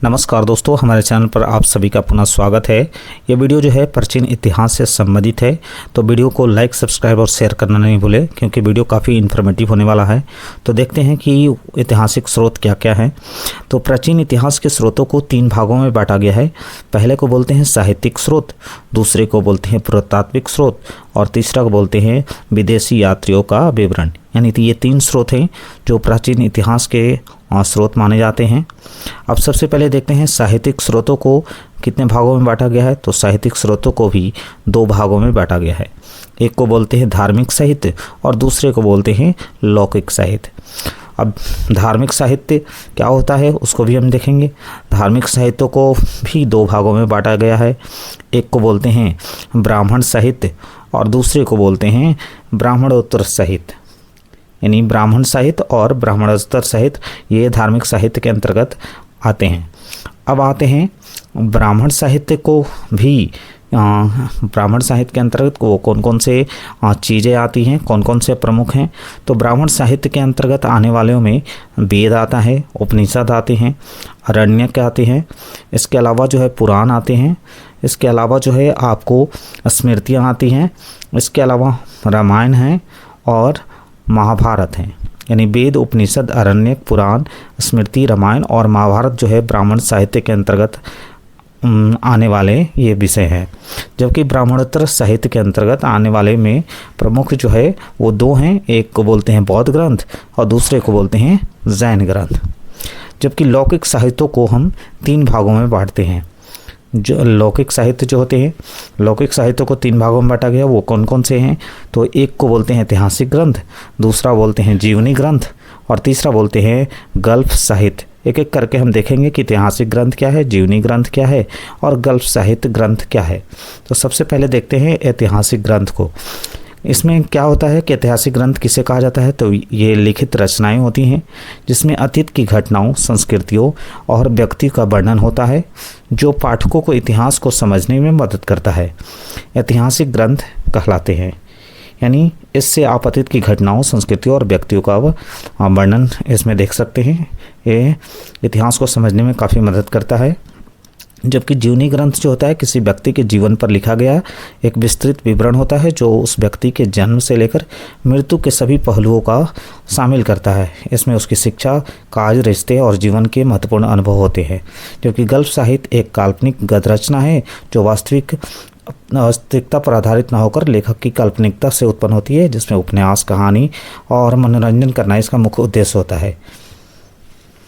नमस्कार दोस्तों, हमारे चैनल पर आप सभी का पुनः स्वागत है। ये वीडियो जो है प्राचीन इतिहास से संबंधित है, तो वीडियो को लाइक, सब्सक्राइब और शेयर करना नहीं भूलें क्योंकि वीडियो काफ़ी इन्फॉर्मेटिव होने वाला है। तो देखते हैं कि ऐतिहासिक स्रोत क्या क्या है। तो प्राचीन इतिहास के स्रोतों को 3 भागों में बांटा गया है। पहले को बोलते हैं साहित्यिक स्रोत, दूसरे को बोलते हैं पुरातात्विक स्रोत और तीसरा को बोलते हैं विदेशी यात्रियों का विवरण। यानी कि ये 3 स्रोत हैं जो प्राचीन इतिहास के स्रोत माने जाते हैं। अब सबसे पहले देखते हैं साहित्यिक स्रोतों को कितने भागों में बांटा गया है। तो साहित्यिक स्रोतों को भी 2 भागों में बांटा गया है। एक को बोलते हैं धार्मिक साहित्य और दूसरे को बोलते हैं लौकिक साहित्य। अब धार्मिक साहित्य क्या होता है उसको भी हम देखेंगे। धार्मिक साहित्य को भी 2 भागों में बांटा गया है। एक को बोलते हैं ब्राह्मण साहित्य और दूसरे को बोलते हैं ब्राह्मणोत्तर साहित्य। यानी ब्राह्मण साहित्य और ब्राह्मणोत्तर साहित्य ये धार्मिक साहित्य के अंतर्गत आते हैं। अब आते हैं ब्राह्मण साहित्य को भी। ब्राह्मण साहित्य के अंतर्गत वो कौन कौन से चीज़ें आती हैं, कौन कौन से प्रमुख हैं। तो ब्राह्मण साहित्य के अंतर्गत आने वालों में वेद आता है, उपनिषद आते हैं, आरण्यक आते हैं, इसके अलावा जो है पुराण आते हैं, इसके अलावा जो है आपको स्मृतियाँ आती हैं, इसके अलावा रामायण है और महाभारत हैं। यानी वेद, उपनिषद, आरण्यक, पुराण, स्मृति, रामायण और महाभारत जो है ब्राह्मण साहित्य के अंतर्गत आने वाले ये विषय हैं। जबकि ब्राह्मणोत्तर साहित्य के अंतर्गत आने वाले में प्रमुख जो है वो 2 हैं। एक को बोलते हैं बौद्ध ग्रंथ और दूसरे को बोलते हैं जैन ग्रंथ। जबकि लौकिक साहित्यों को हम 3 भागों में बांटते हैं। जो लौकिक साहित्य जो होते हैं, लौकिक साहित्य को 3 भागों में बांटा गया। वो कौन कौन से हैं? तो एक को बोलते हैं ऐतिहासिक ग्रंथ, दूसरा बोलते हैं जीवनी ग्रंथ और तीसरा बोलते हैं गल्प साहित्य। एक एक करके हम देखेंगे कि ऐतिहासिक ग्रंथ क्या है, जीवनी ग्रंथ क्या है और गल्प साहित्य ग्रंथ क्या है। तो सबसे पहले देखते हैं ऐतिहासिक ग्रंथ को। इसमें क्या होता है कि ऐतिहासिक ग्रंथ किसे कहा जाता है? तो ये लिखित रचनाएं होती हैं जिसमें अतीत की घटनाओं, संस्कृतियों और व्यक्ति का वर्णन होता है जो पाठकों को इतिहास को समझने में मदद करता है। ऐतिहासिक ग्रंथ कहलाते हैं। यानी इससे आप अतीत की घटनाओं, संस्कृतियों और व्यक्तियों का वर्णन इसमें देख सकते हैं। ये इतिहास को समझने में काफ़ी मदद करता है। जबकि जीवनी ग्रंथ जो होता है किसी व्यक्ति के जीवन पर लिखा गया एक विस्तृत विवरण होता है जो उस व्यक्ति के जन्म से लेकर मृत्यु के सभी पहलुओं का शामिल करता है। इसमें उसकी शिक्षा, काज, रिश्ते और जीवन के महत्वपूर्ण अनुभव होते हैं। जबकि गल्प साहित्य एक काल्पनिक गद्य रचना है जो वास्तविकता पर आधारित न होकर लेखक की काल्पनिकता से उत्पन्न होती है, जिसमें उपन्यास, कहानी और मनोरंजन करना इसका मुख्य उद्देश्य होता है।